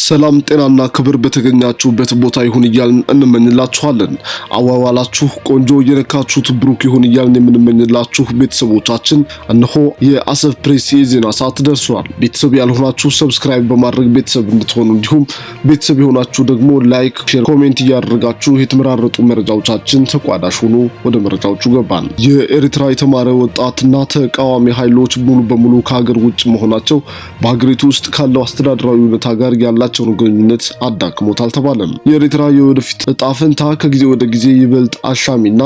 ሰላም ጤናና ክብር በተገኛችሁበት ቦታ ይሁን እያልን እንመኝላችኋለን። አዋዋላችሁ ቆንጆ የነካችሁት ብሩክ ይሁን እያልን የምንመኝላችሁ ቤተሰቦቻችን እነሆ የአሰብ ፕሬስ የዜና ሰዓት ደርሷል። ቤተሰብ ያልሆናችሁ ሰብስክራይብ በማድረግ ቤተሰብ እንድትሆኑ እንዲሁም ቤተሰብ የሆናችሁ ደግሞ ላይክ፣ ሼር፣ ኮሜንት እያደረጋችሁ የተመራረጡ መረጃዎቻችን ተቋዳሽ ሆኑ። ወደ መረጃዎቹ ገባን። የኤርትራ የተማረ ወጣትና ተቃዋሚ ኃይሎች ሙሉ በሙሉ ከሀገር ውጭ መሆናቸው በሀገሪቱ ውስጥ ካለው አስተዳደራዊ ሁኔታ ጋር ያላቸውን ግንኙነት አዳክሞታል ተባለም። የኤርትራ የወደፊት ዕጣ ፈንታ ከጊዜ ወደ ጊዜ ይበልጥ አሻሚና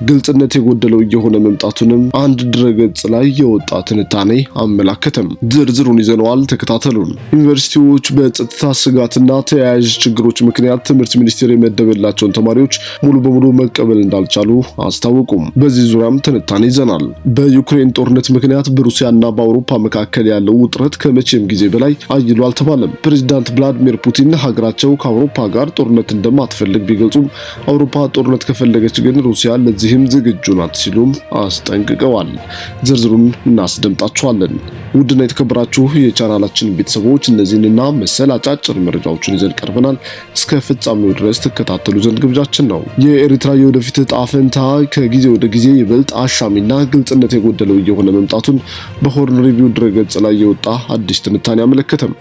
ግልጽነት የጎደለው እየሆነ መምጣቱንም አንድ ድረገጽ ላይ የወጣ ትንታኔ አመላከተም። ዝርዝሩን ይዘነዋል፣ ተከታተሉን። ዩኒቨርሲቲዎች በጸጥታ ስጋትና ተያያዥ ችግሮች ምክንያት ትምህርት ሚኒስቴር የመደበላቸውን ተማሪዎች ሙሉ በሙሉ መቀበል እንዳልቻሉ አስታወቁም። በዚህ ዙሪያም ትንታኔ ይዘናል። በዩክሬን ጦርነት ምክንያት በሩሲያና በአውሮፓ መካከል ያለው ውጥረት ከመቼም ጊዜ በላይ አይሏል ተባለም። ፕሬዝዳንት ቭላዲሚር ፑቲን ሀገራቸው ከአውሮፓ ጋር ጦርነት እንደማትፈልግ ቢገልጹም አውሮፓ ጦርነት ከፈለገች ግን ሩሲያ ለዚህም ዝግጁ ናት ሲሉም አስጠንቅቀዋል። ዝርዝሩን እናስደምጣችኋለን። ውድና የተከበራችሁ የቻናላችን ቤተሰቦች እነዚህንና መሰል አጫጭር መረጃዎችን ይዘን ቀርበናል። እስከ ፍጻሜው ድረስ ተከታተሉ ዘንድ ግብዣችን ነው። የኤርትራ የወደፊት ዕጣ ፈንታ ከጊዜ ወደ ጊዜ ይበልጥ አሻሚና ግልጽነት የጎደለው እየሆነ መምጣቱን በሆርን ሪቪው ድረገጽ ላይ የወጣ አዲስ ትንታኔ አመለከተም።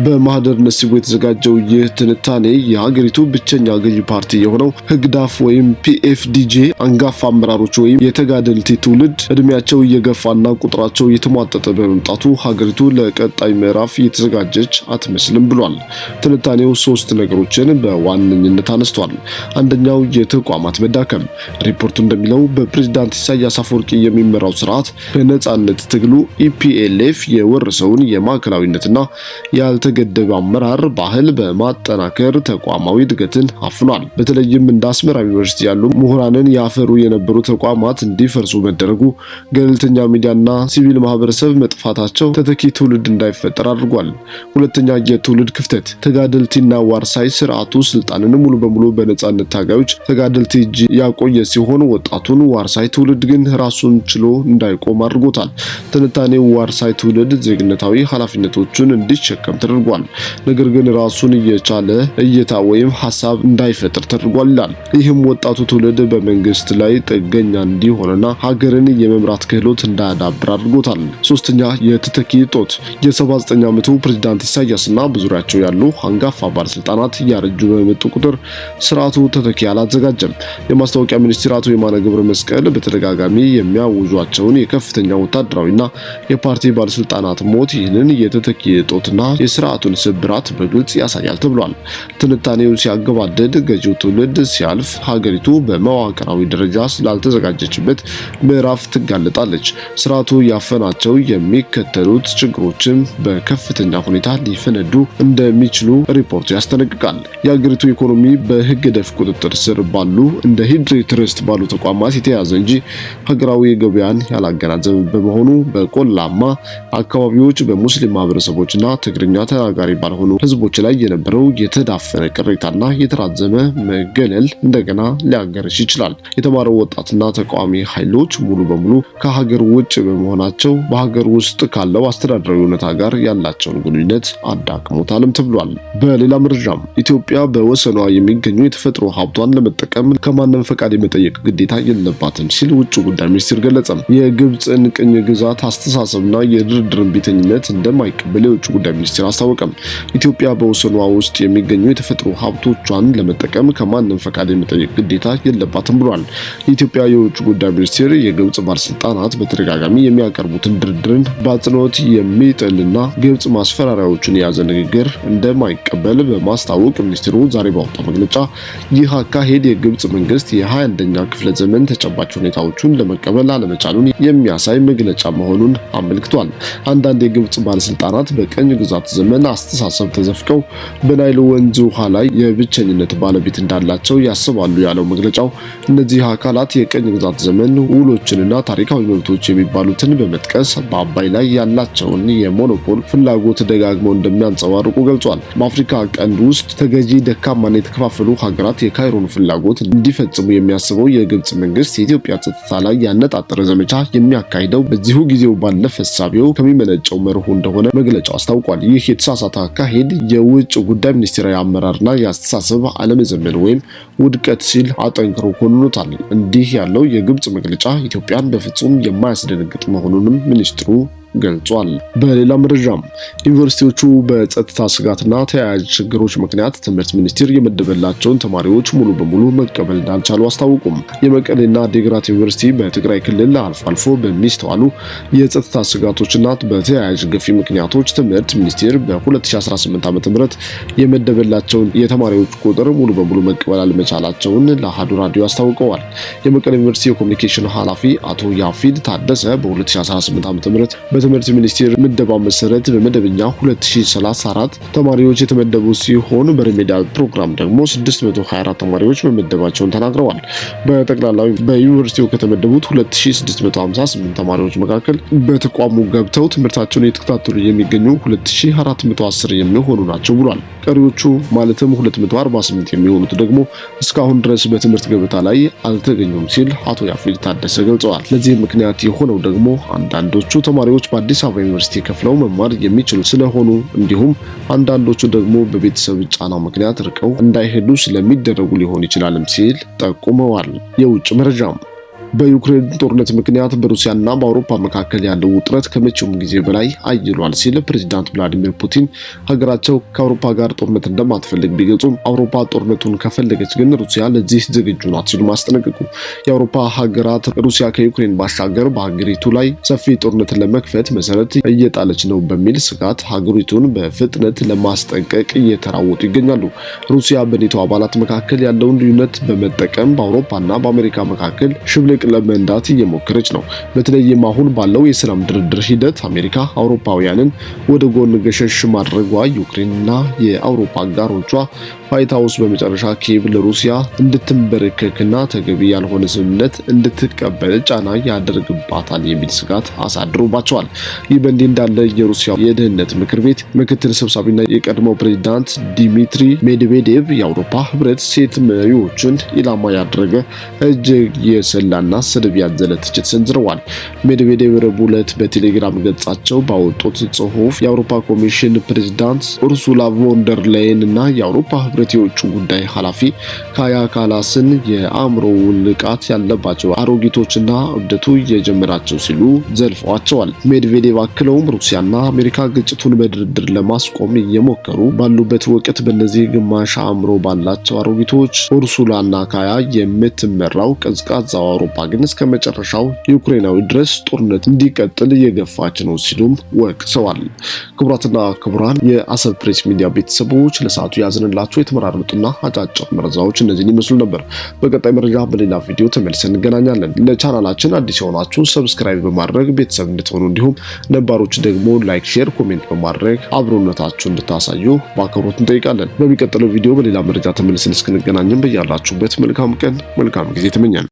በማህደር ነሲቡ የተዘጋጀው ይህ ትንታኔ የሀገሪቱ ብቸኛ ገዢ ፓርቲ የሆነው ህግዳፍ ወይም ፒኤፍዲጄ አንጋፋ አመራሮች ወይም የተጋደልቲ ትውልድ እድሜያቸው እየገፋና ቁጥራቸው እየተሟጠጠ በመምጣቱ ሀገሪቱ ለቀጣይ ምዕራፍ እየተዘጋጀች አትመስልም ብሏል። ትንታኔው ሶስት ነገሮችን በዋነኝነት አነስቷል። አንደኛው የተቋማት መዳከም። ሪፖርቱ እንደሚለው በፕሬዝዳንት ኢሳያስ አፈወርቂ የሚመራው ስርዓት በነጻነት ትግሉ ኢፒኤልኤፍ የወረሰውን የማዕከላዊነትና ያልተገደበ አመራር ባህል በማጠናከር ተቋማዊ እድገትን አፍኗል። በተለይም እንደ አስመራ ዩኒቨርሲቲ ያሉ ምሁራንን ያፈሩ የነበሩ ተቋማት እንዲፈርሱ መደረጉ፣ ገለልተኛ ሚዲያና ሲቪል ማህበረሰብ መጥፋታቸው ተተኪ ትውልድ እንዳይፈጠር አድርጓል። ሁለተኛ የትውልድ ክፍተት። ተጋደልቲና ዋርሳይ ስርዓቱ ስልጣንን ሙሉ በሙሉ በነጻነት ታጋዮች ተጋደልቲ እጅ ያቆየ ሲሆን ወጣቱን ዋርሳይ ትውልድ ግን ራሱን ችሎ እንዳይቆም አድርጎታል። ትንታኔው ዋርሳይ ትውልድ ዜግነታዊ ኃላፊነቶችን እንዲሸከም ተደርጓል፣ ነገር ግን ራሱን እየቻለ እይታ ወይም ሐሳብ እንዳይፈጥር ተደርጓል ይላል። ይህም ወጣቱ ትውልድ በመንግስት ላይ ጥገኛ እንዲሆንና ሀገርን የመምራት ክህሎት እንዳያዳብር አድርጎታል። ሶስተኛ የተተኪ ጦት። የ79 ዓመቱ ፕሬዝዳንት ኢሳያስና በዙሪያቸው ያሉ አንጋፋ ባለስልጣናት እያረጁ በመጡ ቁጥር ስርዓቱ ተተኪ አላዘጋጀም። የማስታወቂያ ሚኒስትር አቶ የማነ ገብረ መስቀል በተደጋጋሚ የሚያውጇቸውን የከፍተኛ ወታደራዊና የፓርቲ ባለስልጣናት ሞት ይህንን የተተኪ ጦትና የስርዓቱን ስብራት በግልጽ ያሳያል ተብሏል። ትንታኔው ሲያገባደድ ገዢው ትውልድ ሲያልፍ ሀገሪቱ በመዋቅራዊ ደረጃ ስላልተዘጋጀችበት ምዕራፍ ትጋለጣለች። ስርዓቱ ያፈናቸው የሚከተሉት ችግሮችም በከፍተኛ ሁኔታ ሊፈነዱ እንደሚችሉ ሪፖርቱ ያስጠነቅቃል። የሀገሪቱ ኢኮኖሚ በህግ ደፍ ቁጥጥር ስር ባሉ እንደ ሂድሪ ትረስት ባሉ ተቋማት የተያዘ እንጂ ሀገራዊ ገበያን ያላገናዘበ በመሆኑ በቆላማ አካባቢዎች በሙስሊም ማህበረሰቦችና ትግርኛ ተናጋሪ ባልሆኑ ህዝቦች ላይ የነበረው የተዳፈነ ቅሬታና የተራዘመ መገለል እንደገና ሊያገረሽ ይችላል። የተማረው ወጣትና ተቃዋሚ ኃይሎች ሙሉ በሙሉ ከሀገር ውጭ በመሆናቸው በሀገር ውስጥ ካለው አስተዳደራዊ ሁኔታ ጋር ያላቸውን ግንኙነት አዳክሞታልም ተብሏል። በሌላ መረጃም ኢትዮጵያ በወሰኗ የሚገኙ የተፈጥሮ ሀብቷን ለመጠቀም ከማንም ፈቃድ የመጠየቅ ግዴታ የለባትም ሲል ውጭ ጉዳይ ሚኒስትር ገለጸም። የግብፅን ቅኝ ግዛት አስተሳሰብና የድርድር ቢተኝነት እንደማይቀበል የውጭ ጉዳይ ሚኒስትር አስታወቀም። ኢትዮጵያ በወሰኗ ውስጥ የሚገኙ የተፈጥሮ ሀብቶቿን ለመጠቀም ከማንም ፈቃድ የመጠየቅ ግዴታ የለባትም ብሏል። የኢትዮጵያ የውጭ ጉዳይ ሚኒስትር የግብፅ ባለስልጣናት በተደጋጋሚ የሚያቀርቡትን ድርድርን በአጽንኦት የሚጥልና ግብፅ ማስፈራሪያዎችን የያዘ ንግግር እንደማይቀበል በማስታወቅ ሚኒስትሩ ዛሬ ባወጣው መግለጫ ይህ አካሄድ የግብፅ መንግስት የ21ኛ ክፍለ ዘመን ተጨባጭ ሁኔታዎችን ለመቀበል አለመቻሉን የሚያሳይ መግለጫ መሆኑን አመልክቷል። አንዳንድ የግብፅ ባለስልጣናት በቀኝ ግዛት ዘመን አስተሳሰብ ተዘፍቀው በናይል ወንዝ ውሃ ላይ የብቸኝነት ባለቤት እንዳላቸው ያስባሉ ያለው መግለጫው እነዚህ አካላት የቀኝ ግዛት ዘመን ውሎችንና ታሪካዊ መብቶች የሚባሉትን በመጥቀስ በአባይ ላይ ያላቸውን የሞኖፖል ፍላጎት ደጋግመው እንደሚያንጸባርቁ ገልጿል። በአፍሪካ ቀንድ ውስጥ ተገዢ ደካማና የተከፋፈሉ ሀገራት የካይሮን ፍላጎት እንዲፈጽሙ የሚያስበው የግብጽ መንግስት የኢትዮጵያ ጸጥታ ላይ ያነጣጠረ ዘመቻ የሚያካሂደው በዚሁ ጊዜው ባለፈ እሳቤው ከሚመነጨው መርሁ እንደሆነ መግለጫው አስታውቋል። ይህ የተሳሳተ አካሄድ የውጭ ጉዳይ ሚኒስቴራዊ አመራርና የአስተሳሰብ አለመዘመን ወይም ውድቀት ሲል አጠንክሮ ኮንኖታል። እንዲህ ያለው የግብጽ መግለጫ ኢትዮጵያን በፍጹም የማያስደነግጥ መሆኑንም ሚኒስትሩ ገልጿል። በሌላ መረጃም ዩኒቨርሲቲዎቹ በጸጥታ ስጋትና ተያያዥ ችግሮች ምክንያት ትምህርት ሚኒስቴር የመደበላቸውን ተማሪዎች ሙሉ በሙሉ መቀበል እንዳልቻሉ አስታወቁም። የመቀሌና ዴግራት ዩኒቨርሲቲ በትግራይ ክልል አልፎ አልፎ በሚስተዋሉ የጸጥታ ስጋቶችና በተያያዥ ገፊ ምክንያቶች ትምህርት ሚኒስቴር በ2018 ዓ.ም የመደበላቸውን የተማሪዎች ቁጥር ሙሉ በሙሉ መቀበል አለመቻላቸውን ለአሃዱ ራዲዮ አስታውቀዋል። የመቀሌ ዩኒቨርሲቲ የኮሚኒኬሽን ኃላፊ አቶ ያፊድ ታደሰ በ2018 ዓ.ም በትምህርት ሚኒስቴር ምደባ መሰረት በመደበኛ 2034 ተማሪዎች የተመደቡ ሲሆን በሪሜዲያል ፕሮግራም ደግሞ 624 ተማሪዎች መመደባቸውን ተናግረዋል። በጠቅላላው በዩኒቨርሲቲው ከተመደቡት 2658 ተማሪዎች መካከል በተቋሙ ገብተው ትምህርታቸውን እየተከታተሉ የሚገኙ 2410 የሚሆኑ ናቸው ብሏል። ቀሪዎቹ ማለትም 248 የሚሆኑት ደግሞ እስካሁን ድረስ በትምህርት ገበታ ላይ አልተገኙም ሲል አቶ ያፌት ታደሰ ገልጸዋል። ለዚህ ምክንያት የሆነው ደግሞ አንዳንዶቹ ተማሪዎች በአዲስ አበባ ዩኒቨርሲቲ ከፍለው መማር የሚችሉ ስለሆኑ እንዲሁም አንዳንዶቹ ደግሞ በቤተሰብ ጫና ምክንያት ርቀው እንዳይሄዱ ስለሚደረጉ ሊሆን ይችላልም ሲል ጠቁመዋል። የውጭ መረጃም በዩክሬን ጦርነት ምክንያት በሩሲያና በአውሮፓ መካከል ያለው ውጥረት ከመቼውም ጊዜ በላይ አይሏል ሲል ፕሬዝዳንት ቭላዲሚር ፑቲን ሀገራቸው ከአውሮፓ ጋር ጦርነት እንደማትፈልግ ቢገልጹም አውሮፓ ጦርነቱን ከፈለገች ግን ሩሲያ ለዚህ ዝግጁ ናት ሲሉ ማስጠነቀቁ። የአውሮፓ ሀገራት ሩሲያ ከዩክሬን ባሻገር በሀገሪቱ ላይ ሰፊ ጦርነትን ለመክፈት መሰረት እየጣለች ነው በሚል ስጋት ሀገሪቱን በፍጥነት ለማስጠንቀቅ እየተራወጡ ይገኛሉ። ሩሲያ በኔቶ አባላት መካከል ያለውን ልዩነት በመጠቀም በአውሮፓና በአሜሪካ መካከል ሽብልቅ ለመንዳት እየሞከረች ነው። በተለይም አሁን ባለው የሰላም ድርድር ሂደት አሜሪካ አውሮፓውያንን ወደ ጎን ገሸሽ ማድረጓ ዩክሬንና የአውሮፓ አጋሮቿ ዋይት ሃውስ በመጨረሻ ኪየቭ ለሩሲያ እንድትንበረከክና ተገቢ ያልሆነ ስምምነት እንድትቀበል ጫና ያደርግባታል የሚል ስጋት አሳድሮባቸዋል። ይህ በእንዲህ እንዳለ የሩሲያ የደህንነት ምክር ቤት ምክትል ሰብሳቢና የቀድሞው ፕሬዝዳንት ዲሚትሪ ሜድቬዴቭ የአውሮፓ ህብረት ሴት መሪዎችን ኢላማ ያደረገ እጅግ የሰላና ስድብ ያዘለ ትችት ሰንዝረዋል። ሜድቬዴቭ ረቡዕ ዕለት በቴሌግራም ገጻቸው ባወጡት ጽሑፍ የአውሮፓ ኮሚሽን ፕሬዝዳንት ኡርሱላ ቮንደር ላየን እና የአውሮፓ ህብረት የውጭ ጉዳይ ኃላፊ ካያ ካላስን የአእምሮ ውልቃት ያለባቸው አሮጊቶችና እብደቱ የጀመራቸው ሲሉ ዘልፈዋቸዋል። ሜድቬዴቭ አክለውም ሩሲያና አሜሪካ ግጭቱን በድርድር ለማስቆም እየሞከሩ ባሉበት ወቅት በእነዚህ ግማሽ አእምሮ ባላቸው አሮጊቶች ኡርሱላና ካያ የምትመራው ቀዝቃዛው አውሮፓ ግን እስከ መጨረሻው ዩክሬናዊ ድረስ ጦርነት እንዲቀጥል እየገፋች ነው ሲሉም ወቅሰዋል። ክቡራትና ክቡራን የአሰብ ፕሬስ ሚዲያ ቤተሰቦች ለሰዓቱ ያዝንላችሁ የተመራረጡና አጫጭር መረጃዎች እነዚህን ይመስሉ ነበር። በቀጣይ መረጃ በሌላ ቪዲዮ ተመልሰን እንገናኛለን። ለቻናላችን አዲስ የሆናችሁ ሰብስክራይብ በማድረግ ቤተሰብ እንድትሆኑ እንዲሁም ነባሮች ደግሞ ላይክ፣ ሼር፣ ኮሜንት በማድረግ አብሮነታችሁ እንድታሳዩ በአክብሮት እንጠይቃለን። በሚቀጥለው ቪዲዮ በሌላ መረጃ ተመልሰን እስክንገናኝም በያላችሁበት መልካም ቀን መልካም ጊዜ ተመኛለን።